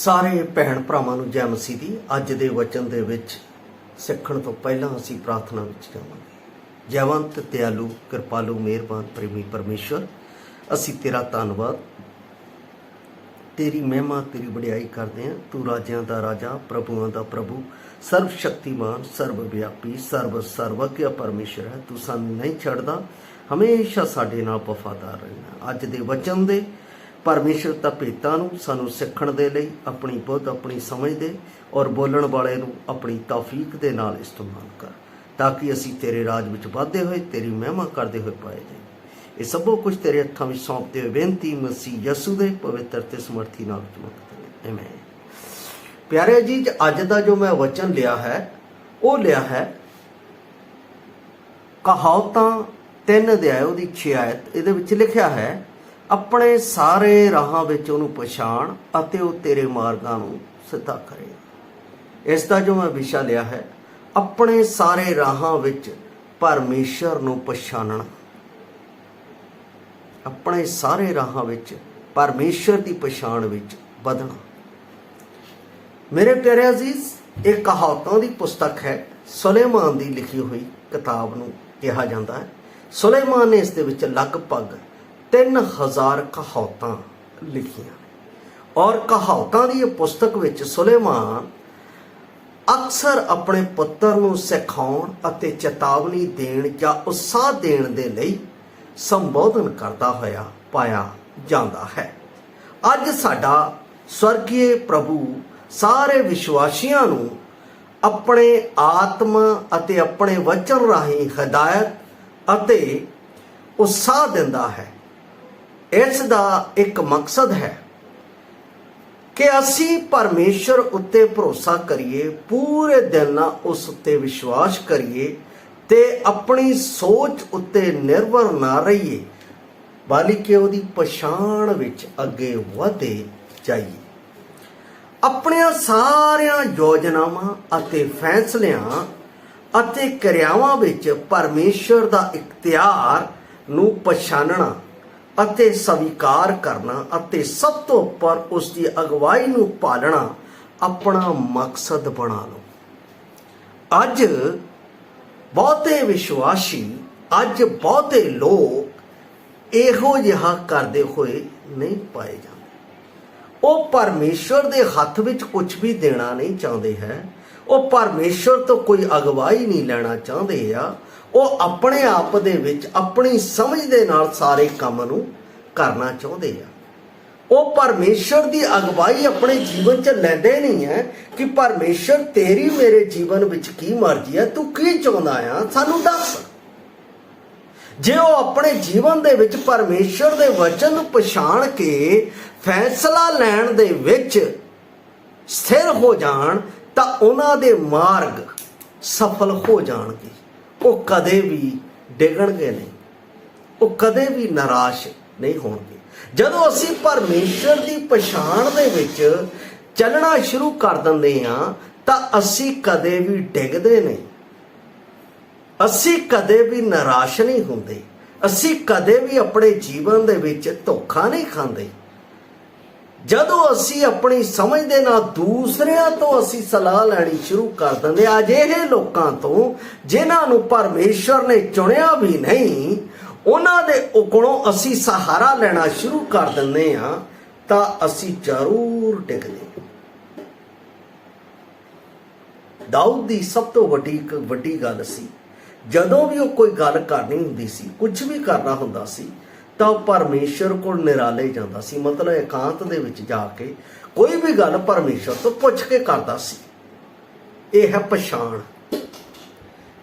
ਸਾਰੇ ਭੈਣ ਭਰਾਵਾਂ ਨੂੰ ਜੈ ਮਸੀਹ ਦੀ। ਅੱਜ ਦੇ ਵਚਨ ਦੇ ਵਿੱਚ ਸਿੱਖਣ ਤੋਂ ਪਹਿਲਾਂ ਅਸੀਂ ਪ੍ਰਾਰਥਨਾ ਵਿੱਚ ਜਾਵਾਂਗੇ। ਜੈਵੰਤ ਦਿਆਲੂ ਕਿਰਪਾਲੂ ਮਿਹਰਬਾਨ ਪ੍ਰੇਮੀ ਪਰਮੇਸ਼ਵਰ, ਅਸੀਂ ਤੇਰਾ ਧੰਨਵਾਦ, ਤੇਰੀ ਮਹਿਮਾ, ਤੇਰੀ ਵਡਿਆਈ ਕਰਦੇ ਹਾਂ। ਤੂੰ ਰਾਜਿਆਂ ਦਾ ਰਾਜਾ, ਪ੍ਰਭੂਆਂ ਦਾ ਪ੍ਰਭੂ, ਸਰਵ ਸ਼ਕਤੀਮਾਨ, ਸਰਵ ਵਿਆਪੀ, ਸਰਵਗਿਆ ਪਰਮੇਸ਼ਰ ਹੈ। ਤੂੰ ਸਾਨੂੰ ਨਹੀਂ ਛੱਡਦਾ, ਹਮੇਸ਼ਾ ਸਾਡੇ ਨਾਲ ਵਫਾਦਾਰ ਰਹਿਣਾ। ਅੱਜ ਦੇ ਵਚਨ ਦੇ परमेश्वर दा भेतां नूं सानूं सिੱਖਣ ਦੇ ਲਈ अपनी बुद्ध, अपनी समझ दे और बोलण वाले नूं अपनी तौफीक दे नाल इस्तेमाल कर, ताकि असीं तेरे राज विच वाधदे होए तेरी महिमा करदे होए पाए जाईए। ये सबो कुछ तेरे हत्थां विच सौंपदे होए बेनती मसीह यसू दे पवित्र ते समर्थी नाम च मंगदे हां, आमीन। प्यारे जी, अज दा जो मैं वचन लिया है वो लिया है कहावतां 3 अध्याय दी 6 आयत। इहदे विच लिखिया है, अपने सारे राहां विच उहनूं पछाण अते वो तेरे मार्गां नूं सिद्धा करेगा। इसका जो मैं विशा लिया है, अपने सारे राहां विच परमेश्वर नूं पछाणना। अपने सारे राहां विच परमेश्वर की पछाण विच वधना। मेरे प्यारे अजीज, एक कहावतां दी पुस्तक है, सुलेमान की लिखी हुई किताब नूं कहा जाता है। सुलेमान ने इस दे विच लगभग 3000 कहावतां लिखियां और कहावतां दी पुस्तक विच सुलेमान अक्सर अपने पुत्र नूं सिखाउण अते चेतावनी देण जां उत्साह देण दे लई संबोधन करदा होया पाया जांदा है। अज साडा स्वर्गीय प्रभु सारे विश्वासियां नूं अपने आत्मा अते अपने वचन राहीं हिदायत अते उत्साह दिंदा है। इस दा एक मकसद है कि असी परमेश्वर उत्ते भरोसा करिए, पूरे दिल नाल उस उत्ते विश्वास करिए ते अपनी सोच उत्ते निर्भर ना रहिए, बल्कि उहदी पछाण विच अगे वधे जाइए। अपनियां सारियां योजनावां अते फैसलियां अते क्रियावां विच परमेश्वर दा इख्तियार नूं पछाणना अते स्वीकार करना अते सब तो उपर उसकी अगवाई नूं पालना अपना मकसद बना लो। अज बहुते विश्वासी, अज बहुते लोग इहो जिहा करते हुए नहीं पाए जाते। वो परमेश्वर दे हथ विच कुछ भी देना नहीं चाहते हैं, वो परमेश्वर तो कोई अगवाई नहीं लेना चाहते आ। वो अपने आप दे विच अपनी समझ दे नाल सारे काम नूं करना चाहते हैं। वो परमेश्वर की अगवाई अपने जीवन च लैंदे नहीं है कि परमेश्वर तेरी मेरे जीवन विच की मर्जी है, तू की चाहुंदा आ, सानू दस। जे वो अपने जीवन दे विच परमेश्वर दे वचन नूं पछाण के फैसला लैण दे विच स्थिर हो जाण तां उन्हां दे मार्ग सफल हो जाणगे। वो कदे भी डिगणगे नहीं, वो कदे भी निराश नहीं होणगे। जदों असी परमेश्वर की पछाण दे विच चलना शुरू कर दिंदे हां तां असी कदे भी डिगदे नहीं, असी कदे भी निराश नहीं हुंदे, असी कदे भी अपने जीवन दे विच धोखा नहीं खांदे। जदों असी अपनी समझ दे नाल दूसरियां तो असी सलाह लैनी शुरू कर दिंदे, अजिहे लोकां तो जिन्हां नूं परमेश्वर ने चुनिया भी नहीं, उन्हां दे कोलों असी सहारा लेना शुरू कर दिंदे हां तां असी जरूर डिगदे। दाऊद दी सब तो वड्डी गल सी, जदों भी वो कोई गल करनी हुंदी सी, कुछ भी करना हुंदा सी तो परमेश्वर को निराले जाता सी। मतलब एकांत दे विच जाके कोई भी गल परमेश्वर तो पुछ के करता सी। यह है पछाण,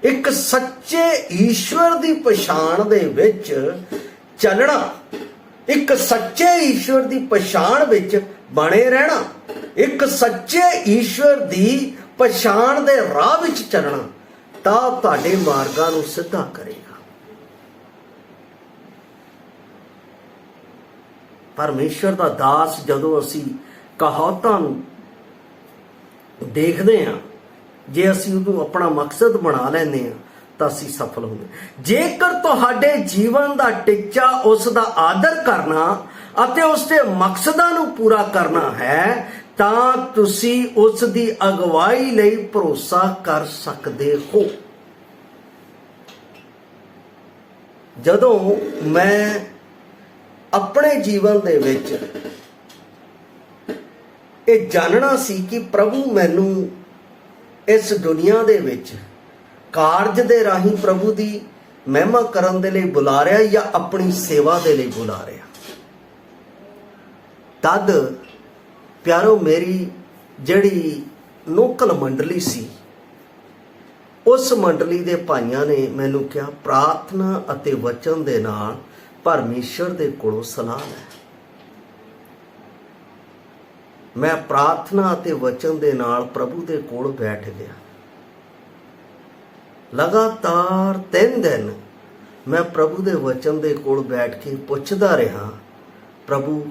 एक सच्चे ईश्वर की पछाण दे विच चलना, एक सच्चे ईश्वर की पछाण विच बने रहना, एक सच्चे ईश्वर की पछाण दे राह विच चलना तां तुहाडे मार्गां नूं सिद्धा करेगा। परमेश्वर का दास जदों असी कहावतां देखते हाँ, जे असी उहनूं अपना मकसद बना लैंदे हां तां असी सफल होंगे। जेकर तुहाडे जीवन का टिच्चा उसका आदर करना अते उसके मकसदां नूं पूरा करना है ਤਾਂ ਤੁਸੀਂ ਉਸ ਦੀ ਅਗਵਾਈ ਲਈ ਭਰੋਸਾ ਕਰ ਸਕਦੇ ਹੋ। ਜਦੋਂ ਮੈਂ ਆਪਣੇ ਜੀਵਨ ਦੇ ਵਿੱਚ ਇਹ ਜਾਣਨਾ ਸੀ ਕਿ ਪ੍ਰਭੂ ਮੈਨੂੰ ਇਸ ਦੁਨੀਆ ਦੇ ਵਿੱਚ ਕਾਰਜ ਦੇ ਰਾਹੀਂ ਪ੍ਰਭੂ ਦੀ ਮਹਿਮਾ ਕਰਨ ਦੇ ਲਈ ਬੁਲਾ ਰਿਹਾ ਜਾਂ ਆਪਣੀ ਸੇਵਾ ਦੇ ਲਈ ਬੁਲਾ ਰਿਹਾ, ਤਦ ਪਿਆਰੋ ਮੇਰੀ ਜਿਹੜੀ ਲੋਕਲ ਮੰਡਲੀ ਸੀ, ਉਸ ਮੰਡਲੀ ਦੇ ਭਾਈਆਂ ਨੇ ਮੈਨੂੰ ਕਿਹਾ ਪ੍ਰਾਰਥਨਾ ਅਤੇ ਵਚਨ ਦੇ ਨਾਲ ਪਰਮੇਸ਼ਰ ਦੇ ਕੋਲੋਂ ਸਲਾਹ ਲੈ। ਮੈਂ ਪ੍ਰਾਰਥਨਾ ਅਤੇ ਵਚਨ ਦੇ ਨਾਲ ਪ੍ਰਭੂ ਦੇ ਕੋਲ ਬੈਠ ਗਿਆ। ਲਗਾਤਾਰ 3 ਦਿਨ ਮੈਂ ਪ੍ਰਭੂ ਦੇ ਵਚਨ ਦੇ ਕੋਲ ਬੈਠ ਕੇ ਪੁੱਛਦਾ ਰਿਹਾ, ਪ੍ਰਭੂ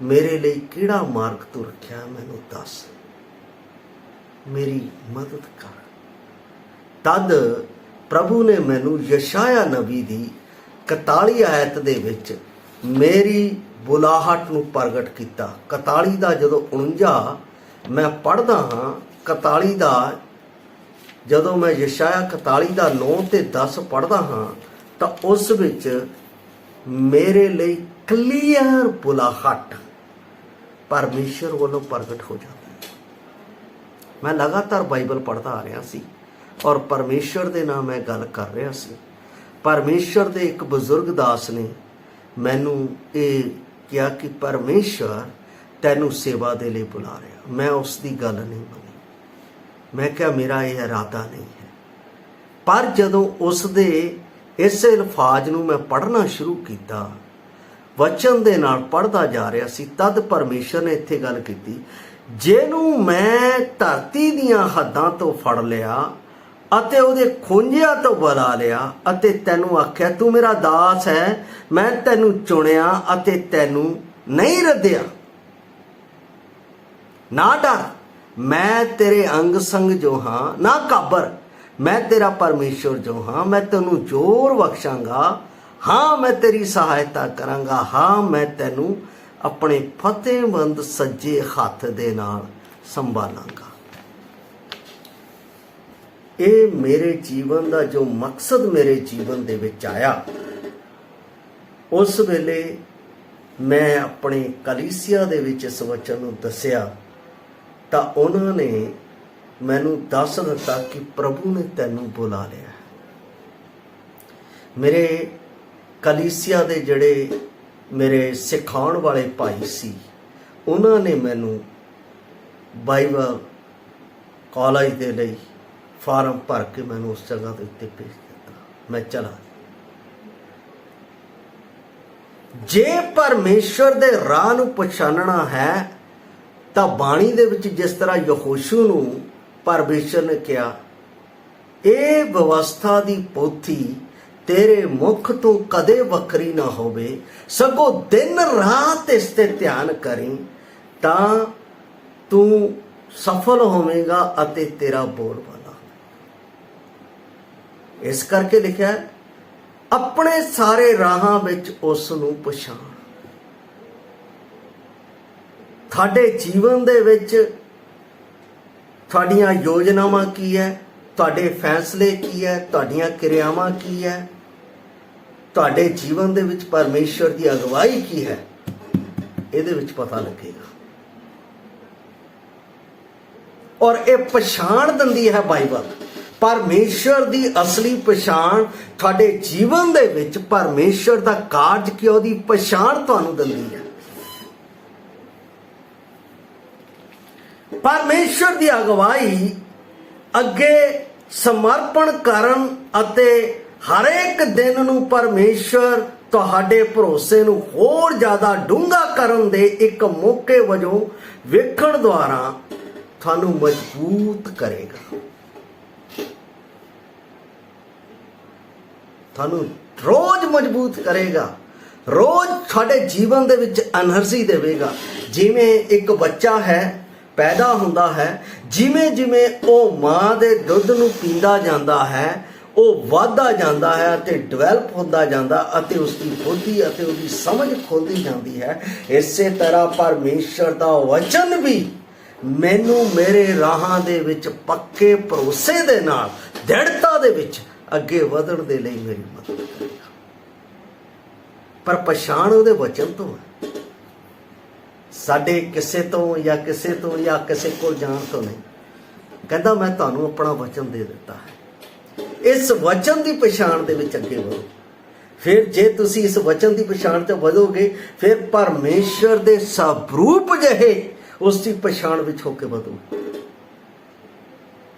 ਮੇਰੇ ਲਈ ਕਿਹੜਾ ਮਾਰਗ ਤੂੰ ਰੱਖਿਆ, ਮੈਨੂੰ ਦੱਸ, ਮੇਰੀ ਮਦਦ ਕਰ। ਤਦ ਪ੍ਰਭੂ ਨੇ ਮੈਨੂੰ ਯਸ਼ਾਇਆ ਨਬੀ ਦੀ 41 ਆਇਤ ਦੇ ਵਿੱਚ ਮੇਰੀ ਬੁਲਾਹਟ ਨੂੰ ਪ੍ਰਗਟ ਕੀਤਾ। 41 ਦਾ ਜਦੋਂ 49 ਮੈਂ ਪੜ੍ਹਦਾ ਹਾਂ, 41 ਦਾ ਜਦੋਂ ਮੈਂ ਯਸ਼ਾਇਆ 41 ਦਾ 9 ਤੇ 10 ਪੜ੍ਹਦਾ ਹਾਂ ਤਾਂ ਉਸ ਵਿੱਚ ਮੇਰੇ ਲਈ ਕਲੀਅਰ ਬੁਲਾਹਟ ਪਰਮੇਸ਼ਰ ਵੱਲੋਂ ਪ੍ਰਗਟ ਹੋ ਜਾਂਦੀ ਹੈ। ਮੈਂ ਲਗਾਤਾਰ ਬਾਈਬਲ ਪੜ੍ਹਦਾ ਆ ਰਿਹਾ ਸੀ ਔਰ ਪਰਮੇਸ਼ਰ ਦੇ ਨਾਲ ਮੈਂ ਗੱਲ ਕਰ ਰਿਹਾ ਸੀ। ਪਰਮੇਸ਼ਰ ਦੇ ਇੱਕ ਬਜ਼ੁਰਗ ਦਾਸ ਨੇ ਮੈਨੂੰ ਇਹ ਕਿਹਾ ਕਿ ਪਰਮੇਸ਼ਰ ਤੈਨੂੰ ਸੇਵਾ ਦੇ ਲਈ ਬੁਲਾ ਰਿਹਾ। ਮੈਂ ਉਸ ਦੀ ਗੱਲ ਨਹੀਂ ਮੰਨੀ। ਮੈਂ ਕਿਹਾ ਮੇਰਾ ਇਹ ਇਰਾਦਾ ਨਹੀਂ ਹੈ। ਪਰ ਜਦੋਂ ਉਸ ਦੇ ਇਸੇ ਅਲਫਾਜ਼ ਨੂੰ ਮੈਂ ਪੜ੍ਹਨਾ ਸ਼ੁਰੂ ਕੀਤਾ, ਵਚਨ ਦੇ ਨਾਲ ਪੜ੍ਹਦਾ ਜਾ ਰਿਹਾ ਸੀ, ਤਦ ਪਰਮੇਸ਼ਰ ਨੇ ਇੱਥੇ ਗੱਲ ਕੀਤੀ, ਜਿਹਨੂੰ ਮੈਂ ਧਰਤੀ ਦੀਆਂ ਹੱਦਾਂ ਤੋਂ ਫੜ ਲਿਆ ਅਤੇ ਉਹਦੇ ਖੂੰਜਿਆਂ ਤੋਂ ਬੁਲਾ ਲਿਆ ਅਤੇ ਤੈਨੂੰ ਆਖਿਆ ਤੂੰ ਮੇਰਾ ਦਾਸ ਹੈ, ਮੈਂ ਤੈਨੂੰ ਚੁਣਿਆ ਅਤੇ ਤੈਨੂੰ ਨਹੀਂ ਰੱਦਿਆ। ਨਾ ਡਰ, ਮੈਂ ਤੇਰੇ ਅੰਗ ਸੰਗ ਜੋ ਹਾਂ, ਨਾ ਘਾਬਰ, ਮੈਂ ਤੇਰਾ ਪਰਮੇਸ਼ਰ ਜੋ ਹਾਂ, ਮੈਂ ਤੈਨੂੰ ਜ਼ੋਰ ਬਖਸ਼ਾਂਗਾ, ਹਾਂ ਮੈਂ ਤੇਰੀ ਸਹਾਇਤਾ ਕਰਾਂਗਾ, ਹਾਂ ਮੈਂ ਤੈਨੂੰ ਆਪਣੇ ਫਤਿਹਮੰਦ ਸੱਜੇ ਹੱਥ ਦੇ ਨਾਲ ਸੰਭਾਲਾਂਗਾ। ਇਹ ਮੇਰੇ ਜੀਵਨ ਦਾ ਜੋ ਮਕਸਦ ਮੇਰੇ ਜੀਵਨ ਦੇ ਵਿੱਚ ਆਇਆ, ਉਸ ਵੇਲੇ ਮੈਂ ਆਪਣੇ ਕਲੀਸਿਆ ਦੇ ਵਿੱਚ ਇਸ ਵਚਨ ਨੂੰ ਦੱਸਿਆ ਤਾਂ ਉਹਨਾਂ ਨੇ ਮੈਨੂੰ ਦੱਸ ਦਿੱਤਾ ਕਿ ਪ੍ਰਭੂ ਨੇ ਤੈਨੂੰ ਬੁਲਾ ਲਿਆ। ਮੇਰੇ ਕਲੀਸਿਆ ਦੇ ਜਿਹੜੇ ਮੇਰੇ ਸਿਖਾਉਣ ਵਾਲੇ ਭਾਈ ਸੀ, ਉਹਨਾਂ ਨੇ ਮੈਨੂੰ ਬਾਈਬਲ ਕਾਲਜ ਦੇ ਲਈ ਫਾਰਮ ਭਰ ਕੇ ਮੈਨੂੰ ਉਸ ਜਗ੍ਹਾ ਦੇ ਉੱਤੇ ਭੇਜ ਦਿੱਤਾ। ਮੈਂ ਚਲਾ। ਜੇ ਪਰਮੇਸ਼ਰ ਦੇ ਰਾਹ ਨੂੰ ਪਛਾਣਨਾ ਹੈ ਤਾਂ ਬਾਣੀ ਦੇ ਵਿੱਚ ਜਿਸ ਤਰ੍ਹਾਂ ਯਹੋਸ਼ੂ ਨੂੰ ਪਰਮੇਸ਼ਰ ਨੇ ਕਿਹਾ, ਇਹ ਵਿਵਸਥਾ ਦੀ ਪੋਥੀ ਤੇਰੇ ਮੁਖ ਤੋਂ ਕਦੇ ਵੱਖਰੀ ਨਾ ਹੋਵੇ, ਸਗੋਂ ਦਿਨ ਰਾਤ ਇਸ ਤੇ ਧਿਆਨ ਕਰੀਂ ਤਾਂ ਤੂੰ ਸਫਲ ਹੋਵੇਂਗਾ ਅਤੇ ਤੇਰਾ ਬੋਲਬਾਲਾ। ਇਸ ਕਰਕੇ ਲਿਖਿਆ, ਆਪਣੇ ਸਾਰੇ ਰਾਹਾਂ ਵਿੱਚ ਉਸ ਨੂੰ ਪਛਾਣ। ਤੁਹਾਡੇ ਜੀਵਨ ਦੇ ਵਿੱਚ ਤੁਹਾਡੀਆਂ ਯੋਜਨਾਵਾਂ ਕੀ ਹੈ, ਤੁਹਾਡੇ ਫੈਸਲੇ ਕੀ ਹੈ, ਤੁਹਾਡੀਆਂ ਕਿਰਿਆਵਾਂ ਕੀ ਹੈ, ਤੁਹਾਡੇ ਜੀਵਨ ਦੇ ਵਿੱਚ ਪਰਮੇਸ਼ਰ ਦੀ ਅਗਵਾਈ ਕੀ ਹੈ, ਇਹਦੇ ਵਿੱਚ ਪਤਾ ਲੱਗੇਗਾ। ਔਰ ਇਹ ਪਛਾਣ ਦਿੰਦੀ ਹੈ ਬਾਈਬਲ। ਪਰਮੇਸ਼ਰ ਦੀ ਅਸਲੀ ਪਛਾਣ ਤੁਹਾਡੇ ਜੀਵਨ ਦੇ ਵਿੱਚ ਪਰਮੇਸ਼ਰ ਦਾ ਕਾਰਜ ਕੀ, ਉਹਦੀ ਪਛਾਣ ਤੁਹਾਨੂੰ ਦਿੰਦੀ ਹੈ। ਪਰਮੇਸ਼ਰ ਦੀ ਅਗਵਾਈ ਅੱਗੇ ਸਮਰਪਣ ਕਰਨ ਅਤੇ ਹਰੇਕ ਦਿਨ ਨੂੰ ਪਰਮੇਸ਼ਰ ਤੁਹਾਡੇ ਭਰੋਸੇ ਨੂੰ ਹੋਰ ਜ਼ਿਆਦਾ ਡੂੰਘਾ ਕਰਨ ਦੇ ਇੱਕ ਮੌਕੇ ਵਜੋਂ ਵੇਖਣ ਦੁਆਰਾ ਤੁਹਾਨੂੰ ਮਜ਼ਬੂਤ ਕਰੇਗਾ। ਤੁਹਾਨੂੰ ਰੋਜ਼ ਮਜ਼ਬੂਤ ਕਰੇਗਾ, ਰੋਜ਼ ਤੁਹਾਡੇ ਜੀਵਨ ਦੇ ਵਿੱਚ એનર્ਜੀ ਦੇਵੇਗਾ। ਜਿਵੇਂ ਇੱਕ ਬੱਚਾ ਹੈ, ਪੈਦਾ ਹੁੰਦਾ ਹੈ, ਜਿਵੇਂ ਜਿਵੇਂ ਉਹ ਮਾਂ ਦੇ ਦੁੱਧ ਨੂੰ ਪੀਂਦਾ ਜਾਂਦਾ ਹੈ, ਉਹ ਵੱਧਦਾ ਜਾਂਦਾ ਹੈ ਅਤੇ ਡਿਵੈਲਪ ਹੁੰਦਾ ਜਾਂਦਾ ਅਤੇ ਉਸਦੀ ਬੁੱਧੀ ਅਤੇ ਉਹਦੀ ਸਮਝ ਖੁੱਲ੍ਹਦੀ ਜਾਂਦੀ ਹੈ। ਇਸੇ ਤਰ੍ਹਾਂ ਪਰਮੇਸ਼ਰ ਦਾ ਵਚਨ ਵੀ मैनू मेरे राहां दे विच पक्के भरोसे दे नाल दृढ़ता दे विच अगे वधण दे लई मेरी मदद करेगा। पर पछाण उहदे वचन तो है, साडे किसे तो या किसे कोल जाण तो नहीं। कहंदा मैं तुहानूं अपना वचन दे दिता है, इस वचन की पछाण दे विच अगे वधो। फिर जे तुसी इस वचन की पछाण ते वधोगे, फिर परमेश्वर दे स्वरूप जहे उसकी पछाण विच होके वधो।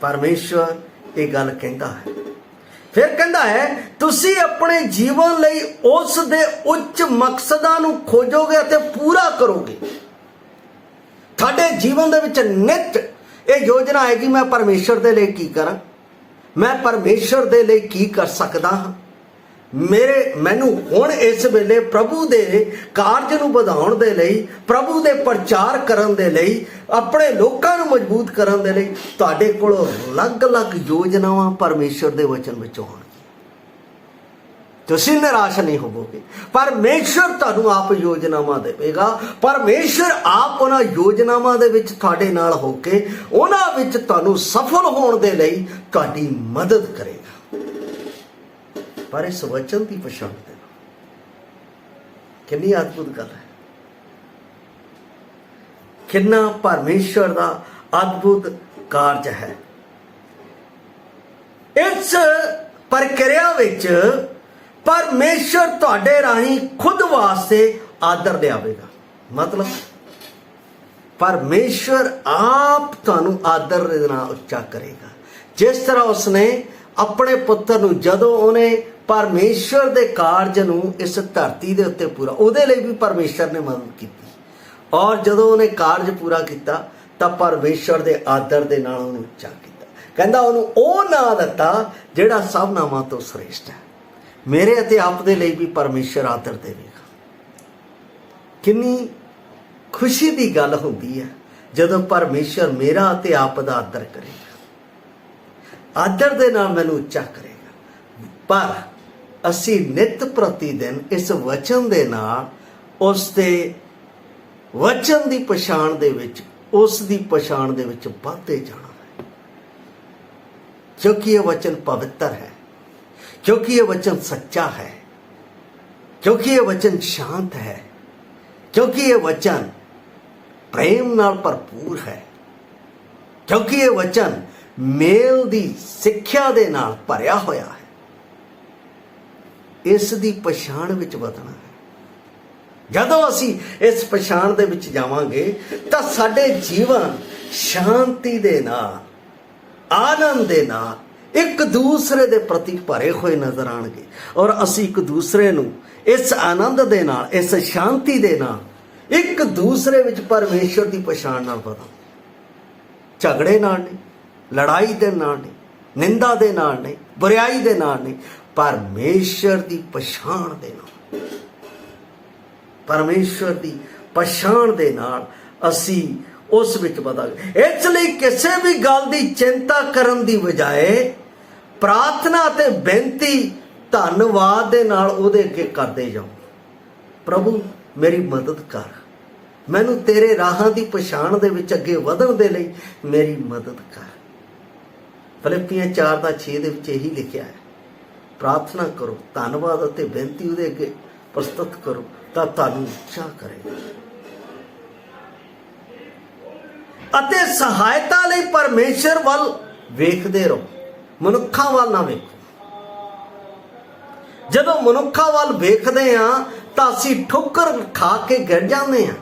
परमेश्वर ये गल कहता है। फिर कहता है तुसी अपने जीवन लई उस दे उच्च मकसदां नूं खोजोगे अते पूरा करोगे। थाडे जीवन दे विच नित ये योजना है कि मैं परमेश्वर दे लई की करां, मैं परमेश्वर दे लई की कर सकदा हां। मैनू हुण इस वेले प्रभु दे कारज नूं वधाउण दे लई, प्रभु दे प्रचार करन दे लई, अपने लोकां नूं मजबूत करन दे लई तुहाडे कोल अलग-अलग योजनावां परमेश्वर दे वचन विचों होणगीਆਂ। तुसीं निराश नहीं होवोगे। परमेश्वर तुहानूं आप योजनावां देवेगा। परमेश्वर आप उन्हां योजनावां दे विच तुहाडे नाल हो के उन्हां विच तुहानूं सफल होण दे लई तुहाडी मदद करेगा। पर इस वचन की पछाण देना कितनी अद्भुत गल है, कितना परमेश्वर का अद्भुत कार्य है। इस प्रक्रिया विच परमेश्वर तुहाडे राही खुद वास्ते आदर लियावेगा। मतलब परमेश्वर आप तुहानूं आदर दे नाल उच्चा करेगा। जिस तरह उसने अपने पुत्र नूं जदों उन्हें परमेश्वर दे कारज नूं इस धरती दे उत्ते पूरा, उहदे लई भी परमेश्वर ने मदद की, और जदों उन्हें कारज पूरा किया तां परमेश्वर दे आदर दे नाल उहनूं उच्चा कीता। कहंदा उहनूं ओह नाम दिता जिहड़ा सब नामां तो श्रेष्ठ है। मेरे अते आप दे लई भी परमेश्वर आदर देवेगा। कितनी खुशी दी गल हुंदी है जदों परमेश्वर मेरा अते आप दा आदर करेगा, आदर दे नाल मैनूं उच्चा करेगा। पर असी नित प्रतिदिन इस वचन दे नाल उस दे वचन दी पछाण दे विच, उस दी पछाण दे विच वधदे जाना है। क्योंकि ये वचन पवित्र है, क्योंकि ये वचन सच्चा है, क्योंकि ये वचन शांत है, क्योंकि ये वचन प्रेम नाल भरपूर है, क्योंकि ये वचन मेल दी सिक्ख्या दे नाल भरिया होया है। इस दी पछाण विच वधना है। जदों असी इस पछाण दे विच जावांगे तां साडे जीवन शांति दे नाल, आनंद दे नाल एक दूसरे दे प्रति भरे हुए नजर आउणगे, और असी एक दूसरे नूं इस आनंद दे नाल, इस शांति दे नाल एक दूसरे विच परमेश्वर दी पछाण नाल वधांगे। झगड़े नाल नहीं, लड़ाई दे नाल नहीं, निंदा दे नाल नहीं, बुराई दे नाल नहीं, परमेश्वर दी पछाण दे नाल, परमेश्वर दी पछाण दे नाल असी उस विच वधांगे। इसलिए किसी भी गल दी चिंता करन दी बजाए प्रार्थना ते बेनती धन्नवाद दे नाल उहदे अगे करदे जाओ। प्रभु मेरी मदद कर, मैनूं तेरे राहां दी पछाण दे विच अगे वधण दे लई मेरी मदद कर। फिलिप्पियां 4:6 दे विच यही लिखिया है, प्रार्थना करो, धन्नवाद अते बेनती उहदे अगे प्रस्तुत करो तां तुहानूं उत्साह करेगा। अते सहायता लई परमेश्वर वल वेखदे रहो, मनुक्खां वल ना वेखो। जदों मनुक्खां वल वेखदे हां तां असीं ठोकर खा के गिर जांदे हां,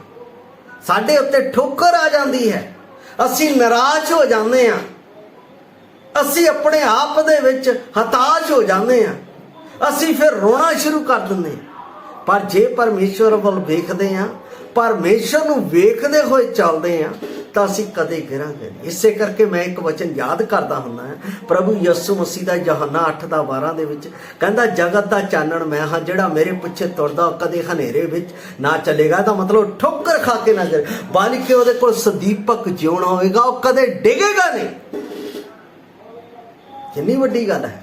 साडे उत्ते ठोकर आ जांदी है, असीं निराश हो जांदे हां, असी अपने आप दे विच हताश हो जाते हैं, असी फिर रोना शुरू कर देंगे। पर जे परमेश्वर वल वेखदे हां, परमेश्वर नूं वेखदे होए चलदे हां तां असी कदे गिरांगे नहीं। इसे करके मैं एक वचन याद करदा हुंदा हां, प्रभु यीशु मसीह दा यूहन्ना 8:12 दे विच कहंदा जगत दा चानण मैं हां, जिहड़ा मेरे पिछे तुरदा कदे हनेरे विच ना चलेगा। तां मतलब ठोकर खा के ना जाए, बल्कि उहदे कोल सदीपक जिउणा होएगा, वो कदे डिगेगा नहीं। कितनी वड्डी गल है।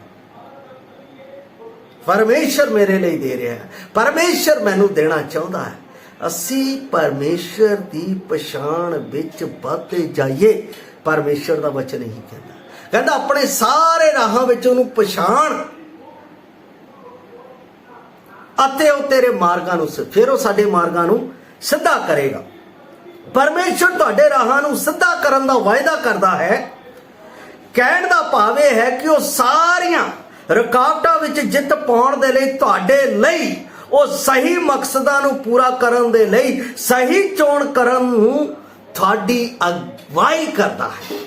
परमेश्वर मेरे लिए दे रहा है, परमेश्वर मैनू देना चाहता है। ਅਸੀਂ ਪਰਮੇਸ਼ਰ ਦੀ ਪਛਾਣ ਵਿੱਚ ਵੱਧਦੇ ਜਾਈਏ। ਪਰਮੇਸ਼ਰ ਦਾ ਵਚਨ ਇਹੀ ਕਹਿੰਦਾ ਆਪਣੇ ਸਾਰੇ ਰਾਹਾਂ ਵਿੱਚ ਉਹਨੂੰ ਪਛਾਣ ਅਤੇ ਉਹ ਤੇਰੇ ਮਾਰਗਾਂ ਨੂੰ ਫਿਰ ਉਹ ਸਾਡੇ ਮਾਰਗਾਂ ਨੂੰ ਸਿੱਧਾ ਕਰੇਗਾ। ਪਰਮੇਸ਼ਰ ਤੁਹਾਡੇ ਰਾਹਾਂ ਨੂੰ ਸਿੱਧਾ ਕਰਨ ਦਾ ਵਾਅਦਾ ਕਰਦਾ ਹੈ। ਕਹਿਣ ਦਾ ਭਾਵ ਇਹ ਹੈ ਕਿ ਉਹ ਸਾਰੀਆਂ ਰੁਕਾਵਟਾਂ ਵਿੱਚ ਜਿੱਤ ਪਾਉਣ ਦੇ ਲਈ ਤੁਹਾਡੇ ਲਈ, ਉਹ ਸਹੀ ਮਕਸਦਾਂ ਨੂੰ ਪੂਰਾ ਕਰਨ ਦੇ ਲਈ, ਸਹੀ ਚੋਣ ਕਰਨ ਨੂੰ ਤੁਹਾਡੀ ਅਗਵਾਈ ਕਰਦਾ ਹੈ।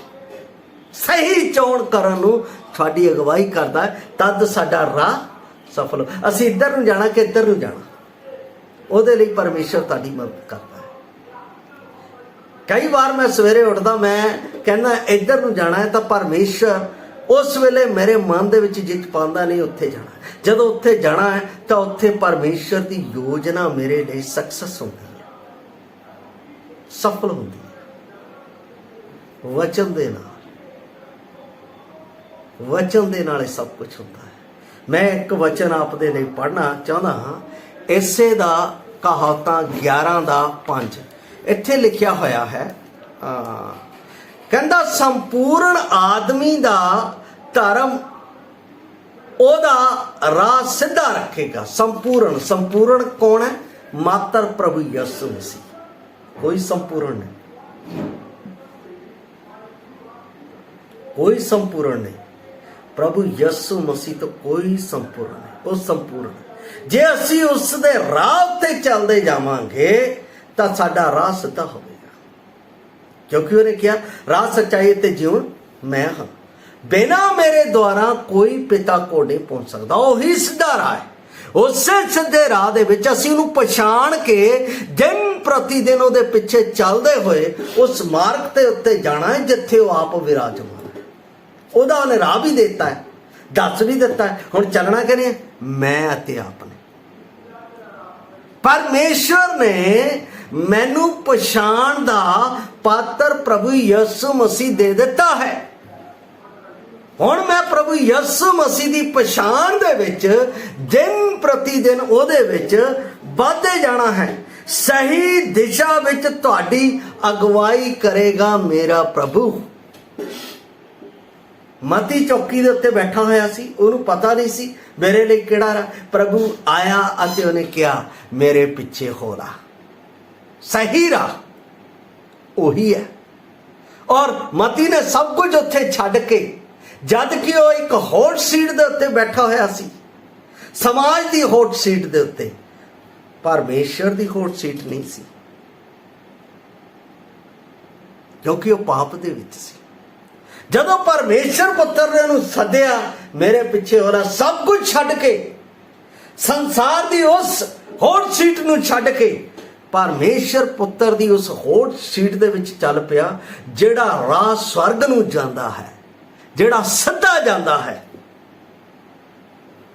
ਸਹੀ ਚੋਣ ਕਰਨ ਨੂੰ ਤੁਹਾਡੀ ਅਗਵਾਈ ਕਰਦਾ ਹੈ। ਤਦ ਸਾਡਾ ਰਾਹ ਸਫਲ। ਅਸੀਂ ਇੱਧਰ ਨੂੰ ਜਾਣਾ ਕਿ ਇੱਧਰ ਨੂੰ ਜਾਣਾ, ਉਹਦੇ ਲਈ ਪਰਮੇਸ਼ਰ ਤੁਹਾਡੀ ਮਦਦ ਕਰਦਾ ਹੈ। ਕਈ ਵਾਰ ਮੈਂ ਸਵੇਰੇ ਉੱਠਦਾ, ਮੈਂ ਕਹਿੰਦਾ ਇੱਧਰ ਨੂੰ ਜਾਣਾ ਹੈ, ਤਾਂ ਪਰਮੇਸ਼ਰ ਉਸ ਵੇਲੇ ਮੇਰੇ ਮਨ ਦੇ ਵਿੱਚ ਜਿੱਤ ਪਾਉਂਦਾ ਨਹੀਂ ਉੱਥੇ ਜਾਣਾ। ਜਦੋਂ ਉੱਥੇ ਜਾਣਾ ਹੈ ਤਾਂ ਉੱਥੇ ਪਰਮੇਸ਼ਰ ਦੀ ਯੋਜਨਾ ਮੇਰੇ ਲਈ ਸਕਸੈਸ ਹੁੰਦੀ ਹੈ, ਸਫਲ ਹੁੰਦੀ ਹੈ। ਵਚਨ ਦੇ ਨਾਲ ਇਹ ਸਭ ਕੁਝ ਹੁੰਦਾ ਹੈ। ਮੈਂ ਇੱਕ ਵਚਨ ਆਪ ਦੇ ਲਈ ਪੜ੍ਹਨਾ ਚਾਹੁੰਦਾ ਹਾਂ। ਇਸੇ ਦਾ ਕਹਾਵਤਾਂ 11:5 ਇੱਥੇ ਲਿਖਿਆ ਹੋਇਆ ਹੈ। ਕਹਿੰਦਾ ਸੰਪੂਰਨ ਆਦਮੀ ਦਾ ਧਰਮ ਉਹਦਾ ਰਾਹ ਸਿੱਧਾ ਰੱਖੇਗਾ। ਸੰਪੂਰਨ ਕੌਣ ਹੈ? ਮਾਤਰ ਪ੍ਰਭੂ ਯਿਸੂ ਮਸੀਹ। ਕੋਈ ਸੰਪੂਰਨ ਨਹੀਂ, ਕੋਈ ਸੰਪੂਰਨ ਨਹੀਂ। ਪ੍ਰਭੂ ਯਿਸੂ ਮਸੀਹ ਤੋਂ ਕੋਈ ਸੰਪੂਰਨ ਨਹੀਂ, ਉਹ ਸੰਪੂਰਨ। ਜੇ ਅਸੀਂ ਉਸ ਦੇ ਰਾਹ ਉੱਤੇ ਚੱਲਦੇ ਜਾਵਾਂਗੇ ਤਾਂ ਸਾਡਾ ਰਾਹ ਸਿੱਧਾ ਹੋਵੇਗਾ, ਕਿਉਂਕਿ ਉਹਨੇ ਕਿਹਾ ਰਾਹ, ਸੱਚਾਈ ਤੇ ਜੀਵਨ ਮੈਂ ਹਾਂ, ਬਿਨਾਂ ਮੇਰੇ ਦੁਆਰਾ ਕੋਈ ਪਿਤਾ ਕੋਲ ਨਹੀਂ ਪਹੁੰਚ ਸਕਦਾ। ਉਹੀ ਸਿੱਧਾ ਰਾਹ ਹੈ। ਉਸੇ ਸਿੱਧੇ ਰਾਹ ਦੇ ਵਿੱਚ ਅਸੀਂ ਉਹਨੂੰ ਪਛਾਣ ਕੇ ਦਿਨ ਪ੍ਰਤੀ ਦਿਨ ਉਹਦੇ ਪਿੱਛੇ ਚੱਲਦੇ ਹੋਏ ਉਸ ਮਾਰਗ ਤੇ ਉੱਤੇ ਜਾਣਾ ਹੈ ਜਿੱਥੇ ਉਹ ਆਪ ਵਿਰਾਜਮਾਨ ਹੈ। ਉਹਦਾ ਉਹਨੇ ਰਾਹ ਵੀ ਦਿੱਤਾ ਹੈ, ਦੱਸ ਵੀ ਦਿੱਤਾ ਹੈ। ਹੁਣ ਚੱਲਣਾ ਕਿਹਨੇ? ਮੈਂ ਅਤੇ ਆਪ ਨੇ। ਪਰਮੇਸ਼ਰ ਨੇ ਮੈਨੂੰ ਪਛਾਣ ਦਾ ਪਾਤਰ ਪ੍ਰਭੂ ਯਿਸੂ ਮਸੀਹ ਦੇ ਦਿੱਤਾ ਹੈ। ਹੁਣ ਮੈਂ ਪ੍ਰਭੂ ਯਿਸੂ ਮਸੀਹ ਦੀ ਪਛਾਣ ਦੇ ਵਿੱਚ ਦਿਨ ਪ੍ਰਤੀ ਦਿਨ ਉਹਦੇ ਵਿੱਚ ਵਧਦੇ ਜਾਣਾ ਹੈ। ਸਹੀ ਦਿਸ਼ਾ ਵਿੱਚ ਤੁਹਾਡੀ ਅਗਵਾਈ ਕਰੇਗਾ ਮੇਰਾ ਪ੍ਰਭੂ। ਮਤੀ ਚੌਕੀ ਦੇ ਉੱਤੇ ਬੈਠਾ ਹੋਇਆ ਸੀ, ਉਹਨੂੰ ਪਤਾ ਨਹੀਂ ਸੀ ਮੇਰੇ ਲਈ ਕਿਹੜਾ ਰਾਹ। ਪ੍ਰਭੂ ਆਇਆ ਅਤੇ ਉਹਨੇ ਕਿਹਾ ਮੇਰੇ ਪਿੱਛੇ ਹੋ ਲਾ। ਸਹੀ ਰਾਹ ਉਹੀ ਹੈ। ਔਰ ਮਤੀ ਨੇ ਸਭ ਕੁਝ ਉੱਥੇ ਛੱਡ ਕੇ, ਜਦ ਕਿ ਉਹ ਇੱਕ ਹੌਟ ਸੀਟ ਦੇ ਉੱਤੇ ਬੈਠਾ ਹੋਇਆ ਸੀ, ਸਮਾਜ ਦੀ ਹੌਟ ਸੀਟ ਦੇ ਉੱਤੇ, ਪਰਮੇਸ਼ਰ ਦੀ ਹੌਟ ਸੀਟ ਨਹੀਂ ਸੀ, ਕਿਉਂਕਿ ਉਹ ਪਾਪ ਦੇ ਵਿੱਚ ਸੀ। ਜਦੋਂ ਪਰਮੇਸ਼ਰ ਪੁੱਤਰ ਨੇ ਉਹਨੂੰ ਸੱਦਿਆ ਮੇਰੇ ਪਿੱਛੇ ਹੋ ਲਾ, ਸਭ ਕੁਝ ਛੱਡ ਕੇ, ਸੰਸਾਰ ਦੀ ਉਸ ਹੌਟ ਸੀਟ ਨੂੰ ਛੱਡ ਕੇ ਪਰਮੇਸ਼ਰ ਪੁੱਤਰ ਦੀ ਉਸ ਹੌਟ ਸੀਟ ਦੇ ਵਿੱਚ ਚੱਲ ਪਿਆ, ਜਿਹੜਾ ਰਾਹ ਸਵਰਗ ਨੂੰ ਜਾਂਦਾ ਹੈ, ਜਿਹੜਾ ਸਿੱਧਾ ਜਾਂਦਾ ਹੈ,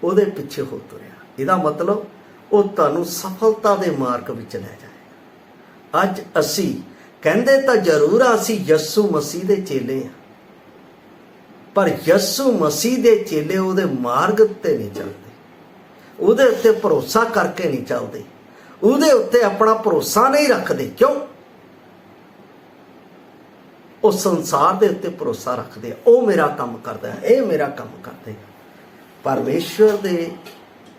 ਉਹਦੇ ਪਿੱਛੇ ਹੋ ਤੁਰਿਆ। ਇਹਦਾ ਮਤਲਬ ਉਹ ਤੁਹਾਨੂੰ ਸਫਲਤਾ ਦੇ ਮਾਰਗ ਵਿੱਚ ਲੈ ਜਾਏਗਾ। ਅੱਜ ਅਸੀਂ ਕਹਿੰਦੇ ਤਾਂ ਜ਼ਰੂਰ ਆ ਅਸੀਂ ਯਿਸੂ ਮਸੀਹ ਦੇ ਚੇਲੇ ਹਾਂ, ਪਰ ਯਿਸੂ ਮਸੀਹ ਦੇ ਚੇਲੇ ਉਹਦੇ ਮਾਰਗ ਉੱਤੇ ਨਹੀਂ ਚੱਲਦੇ, ਉਹਦੇ ਉੱਤੇ ਭਰੋਸਾ ਕਰਕੇ ਨਹੀਂ ਚੱਲਦੇ, ਉਹਦੇ ਉੱਤੇ ਆਪਣਾ ਭਰੋਸਾ ਨਹੀਂ ਰੱਖਦੇ। ਕਿਉਂ? ਉਹ ਸੰਸਾਰ ਦੇ ਉੱਤੇ ਭਰੋਸਾ ਰੱਖਦੇ ਆ। ਉਹ ਮੇਰਾ ਕੰਮ ਕਰਦਾ ਹੈ, ਇਹ ਮੇਰਾ ਕੰਮ ਕਰਦੇ ਆ। ਪਰਮੇਸ਼ਰ ਦੇ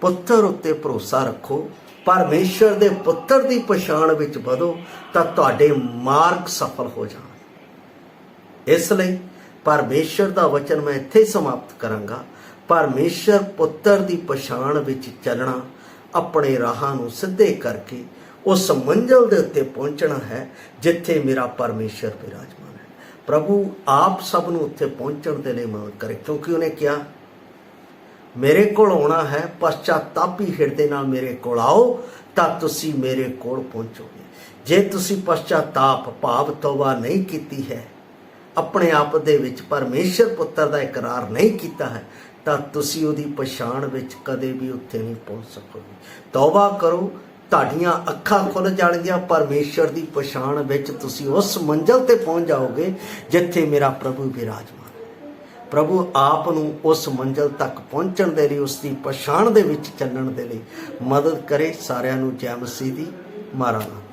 ਪੁੱਤਰ ਉੱਤੇ ਭਰੋਸਾ ਰੱਖੋ, ਪਰਮੇਸ਼ਰ ਦੇ ਪੁੱਤਰ ਦੀ ਪਛਾਣ ਵਿੱਚ ਵਧੋ, ਤਾਂ ਤੁਹਾਡੇ ਮਾਰਗ ਸਫਲ ਹੋ ਜਾਣ। ਇਸ ਲਈ ਪਰਮੇਸ਼ਰ ਦਾ ਵਚਨ ਮੈਂ ਇੱਥੇ ਸਮਾਪਤ ਕਰਾਂਗਾ। ਪਰਮੇਸ਼ਰ ਪੁੱਤਰ ਦੀ ਪਛਾਣ ਵਿੱਚ ਚੱਲਣਾ, ਆਪਣੇ ਰਾਹਾਂ ਨੂੰ ਸਿੱਧੇ ਕਰਕੇ ਉਸ ਮੰਜ਼ਿਲ ਦੇ ਉੱਤੇ ਪਹੁੰਚਣਾ ਹੈ ਜਿੱਥੇ ਮੇਰਾ ਪਰਮੇਸ਼ਰ ਵਿਰਾਜਮਾਨ ਹੈ। ਪ੍ਰਭੂ ਆਪ ਸਭ ਨੂੰ ਉੱਥੇ ਪਹੁੰਚਣ ਦੇ ਲਈ ਮਦਦ ਕਰੇ, ਕਿਉਂਕਿ ਉਹਨੇ ਕਿਹਾ ਮੇਰੇ ਕੋਲ ਆਉਣਾ ਹੈ, ਪਛਤਾਪੀ ਹਿਰਦੇ ਨਾਲ ਮੇਰੇ ਕੋਲ ਆਓ ਤਾਂ ਤੁਸੀਂ ਮੇਰੇ ਕੋਲ ਪਹੁੰਚੋਗੇ। ਜੇ ਤੁਸੀਂ ਪਛਤਾਪ ਭਾਵ ਤੌਬਾ ਨਹੀਂ ਕੀਤੀ ਹੈ, ਆਪਣੇ ਆਪ ਦੇ ਵਿੱਚ ਪਰਮੇਸ਼ਰ ਪੁੱਤਰ ਦਾ ਇਕਰਾਰ ਨਹੀਂ ਕੀਤਾ ਹੈ, ਤਾਂ ਤੁਸੀਂ ਉਹਦੀ ਪਛਾਣ ਵਿੱਚ ਕਦੇ ਵੀ ਉੱਥੇ ਨਹੀਂ ਪਹੁੰਚ ਸਕੋਗੇ। ਤੌਬਾ ਕਰੋ, ਤੁਹਾਡੀਆਂ ਅੱਖਾਂ ਖੁੱਲ੍ਹ ਜਾਣਗੀਆਂ। ਪਰਮੇਸ਼ਰ ਦੀ ਪਛਾਣ ਵਿੱਚ ਤੁਸੀਂ ਉਸ ਮੰਜ਼ਿਲ ਤੇ ਪਹੁੰਚ ਜਾਓਗੇ ਜਿੱਥੇ ਮੇਰਾ ਪ੍ਰਭੂ ਵਿਰਾਜਮਾਨ ਹੈ। ਪ੍ਰਭੂ ਆਪ ਨੂੰ ਉਸ ਮੰਜ਼ਿਲ ਤੱਕ ਪਹੁੰਚਣ ਦੇ ਲਈ, ਉਸ ਦੀ ਪਛਾਣ ਦੇ ਵਿੱਚ ਚੱਲਣ ਦੇ ਲਈ ਮਦਦ ਕਰੇ। ਸਾਰਿਆਂ ਨੂੰ ਜੈ ਮਸੀਹ ਦੀ। ਮਾਰਾਂਗਾ।